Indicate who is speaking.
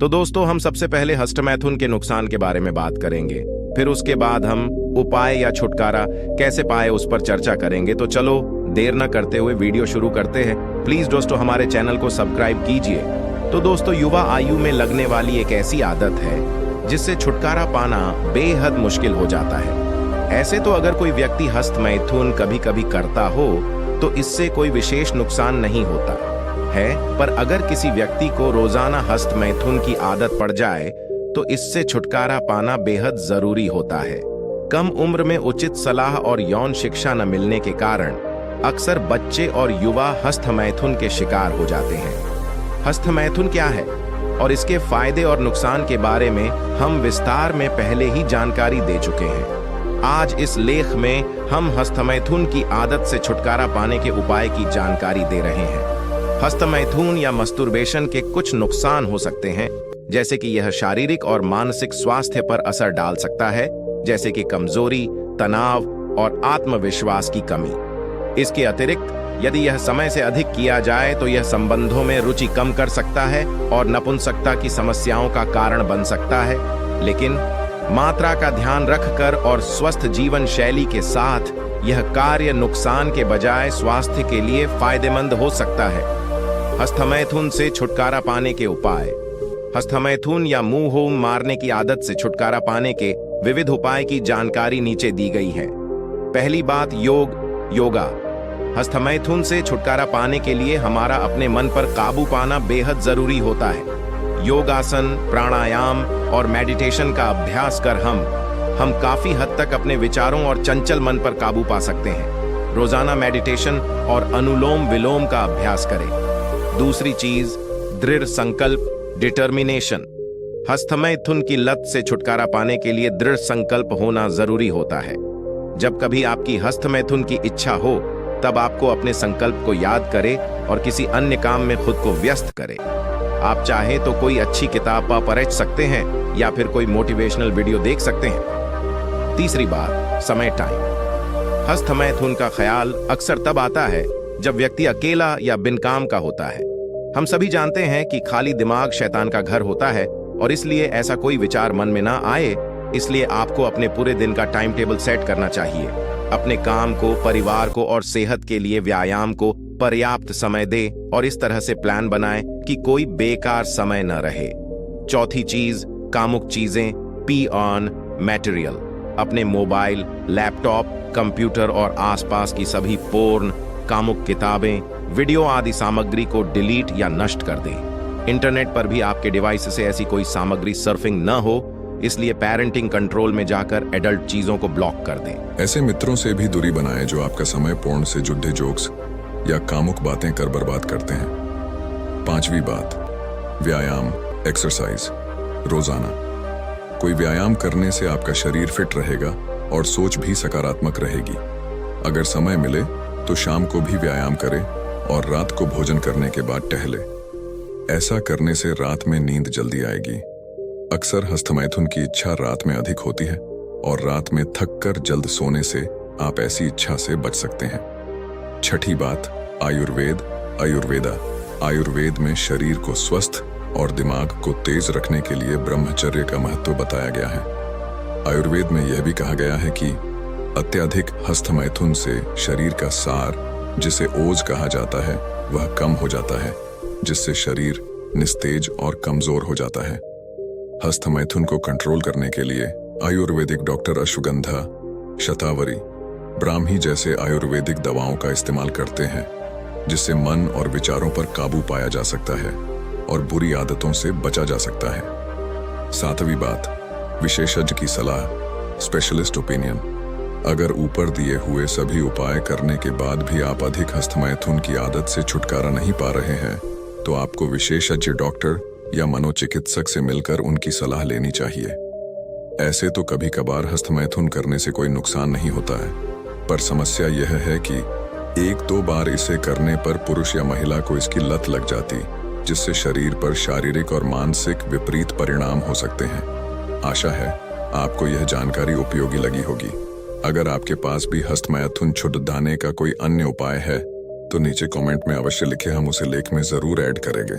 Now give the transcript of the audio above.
Speaker 1: तो दोस्तों, हम सबसे पहले हस्तमैथुन के नुकसान के बारे में बात करेंगे। फिर उसके बाद हम उपाय या छुटकारा कैसे पाए उस पर चर्चा करेंगे। तो चलो देर न करते हुए वीडियो शुरू करते हैं। प्लीज दोस्तों, हमारे चैनल को सब्सक्राइब कीजिए। तो दोस्तों, युवा आयु में लगने वाली एक ऐसी आदत है जिससे छुटकारा पाना बेहद मुश्किल हो जाता है। ऐसे तो अगर कोई व्यक्ति हस्तमैथुन कभी कभी करता हो तो इससे कोई विशेष नुकसान नहीं होता है, पर अगर किसी व्यक्ति को रोजाना हस्तमैथुन की आदत पड़ जाए तो इससे छुटकारा पाना बेहद जरूरी होता है। कम उम्र में उचित सलाह और यौन शिक्षा न मिलने के कारण अक्सर बच्चे और युवा हस्तमैथुन के शिकार हो जाते हैं। हस्तमैथुन क्या है और इसके फायदे और नुकसान के बारे में हम विस्तार में पहले ही जानकारी दे चुके हैं। आज इस लेख में हम हस्तमैथुन की आदत से छुटकारा पाने के उपाय की जानकारी दे रहे हैं। हस्तमैथुन या मस्टुर्बेशन के कुछ नुकसान हो सकते हैं, जैसे कि यह शारीरिक और मानसिक स्वास्थ्य पर असर डाल सकता है, जैसे कि कमजोरी, तनाव और आत्मविश्वास की कमी। इसके अतिरिक्त यदि यह समय से अधिक किया जाए तो यह संबंधों में रुचि कम कर सकता है और नपुंसकता की समस्याओं का कारण बन सकता है। लेकिन मात्रा का ध्यान रखकर और स्वस्थ जीवन शैली के साथ यह कार्य नुकसान के बजाय स्वास्थ्य के लिए फायदेमंद हो सकता है। हस्तमैथुन से छुटकारा पाने के उपाय। हस्तमैथुन या मुंह मारने की आदत से छुटकारा पाने के विविध उपाय की जानकारी नीचे दी गई है। पहली बात, योगा। हस्तमैथुन से छुटकारा पाने के लिए हमारा अपने मन पर काबू पाना बेहद जरूरी होता है। योगासन, प्राणायाम और मेडिटेशन का अभ्यास कर हम काफी हद तक अपने विचारों और चंचल मन पर काबू पा सकते हैं। रोजाना मेडिटेशन और अनुलोम विलोम का अभ्यास करें। दूसरी चीज, दृढ़ संकल्प, डिटर्मिनेशन। हस्तमैथुन की लत से छुटकारा पाने के लिए दृढ़ संकल्प होना जरूरी होता है। जब कभी आपकी हस्तमैथुन की इच्छा हो तब आपको अपने संकल्प को याद करें और किसी अन्य काम में खुद को व्यस्त करें। आप चाहें तो कोई अच्छी किताब पढ़ सकते हैं या फिर कोई मोटिवेशनल वीडियो देख सकते हैं। तीसरी बात, समय, टाइम। हस्तमैथुन का ख्याल अक्सर तब आता है जब व्यक्ति अकेला या बिन काम का होता है। हम सभी जानते हैं कि खाली दिमाग शैतान का घर होता है और इसलिए ऐसा कोई विचार मन में ना आए, इसलिए आपको अपने पूरे दिन का टाइम टेबल सेट करना चाहिए। अपने काम को, परिवार को और सेहत के लिए व्यायाम को पर्याप्त समय दे और इस तरह से प्लान बनाएं कि कोई बेकार समय न रहे। चौथी चीज, कामुक चीजें, पी ऑन मटेरियल। अपने मोबाइल, लैपटॉप, कंप्यूटर और आसपास की सभी पोर्न, कामुक किताबें, वीडियो आदि सामग्री को डिलीट या नष्ट कर दें। इंटरनेट पर भी आपके डिवाइस से ऐसी कोई सामग्री सर्फिंग न हो, इसलिए पेरेंटिंग कंट्रोल में जाकर एडल्ट चीजों को ब्लॉक कर दें।
Speaker 2: ऐसे मित्रों से भी दूरी बनाएं जो आपका समय पोर्न से जुड़े जोक्स या कामुक बातें कर बर्बाद करते हैं। पांचवी बात, व्यायाम, एक्सरसाइज। रोजाना कोई व्यायाम करने से आपका शरीर फिट रहेगा और सोच भी सकारात्मक रहेगी। अगर समय मिले तो शाम को भी व्यायाम करें और रात को भोजन करने के बाद टहले। ऐसा करने से रात में नींद जल्दी आएगी। अक्सर हस्तमैथुन की इच्छा रात में अधिक होती है और रात में थककर जल्द सोने से आप ऐसी इच्छा से बच सकते हैं। छठी बात, आयुर्वेदा। आयुर्वेद में शरीर को स्वस्थ और दिमाग को तेज रखने के लिए ब्रह्मचर्य का महत्व बताया गया है। आयुर्वेद में यह भी कहा गया है कि अत्यधिक हस्तमैथुन से शरीर का सार, जिसे ओज कहा जाता है, वह कम हो जाता है, जिससे शरीर निस्तेज और कमजोर हो जाता है। हस्तमैथुन को कंट्रोल करने के लिए आयुर्वेदिक डॉक्टर अश्वगंधा, शतावरी, ब्राह्मी जैसे आयुर्वेदिक दवाओं का इस्तेमाल करते हैं, जिससे मन और विचारों पर काबू पाया जा सकता है और बुरी आदतों से बचा जा सकता है। सातवीं बात, विशेषज्ञ की सलाह, स्पेशलिस्ट ओपिनियन। अगर ऊपर दिए हुए सभी उपाय करने के बाद भी आप अधिक हस्तमैथुन की आदत से छुटकारा नहीं पा रहे हैं तो आपको विशेषज्ञ डॉक्टर या मनोचिकित्सक से मिलकर उनकी सलाह लेनी चाहिए। ऐसे तो कभी कभार हस्तमैथुन करने से कोई नुकसान नहीं होता है, पर समस्या यह है कि एक दो बार इसे करने पर पुरुष या महिला को इसकी लत लग जाती, जिससे शरीर पर शारीरिक और मानसिक विपरीत परिणाम हो सकते हैं। आशा है आपको यह जानकारी उपयोगी लगी होगी। अगर आपके पास भी हस्तमैथुन छुड़ाने का कोई अन्य उपाय है तो नीचे कमेंट में अवश्य लिखें, हम उसे लेख में जरूर ऐड करेंगे।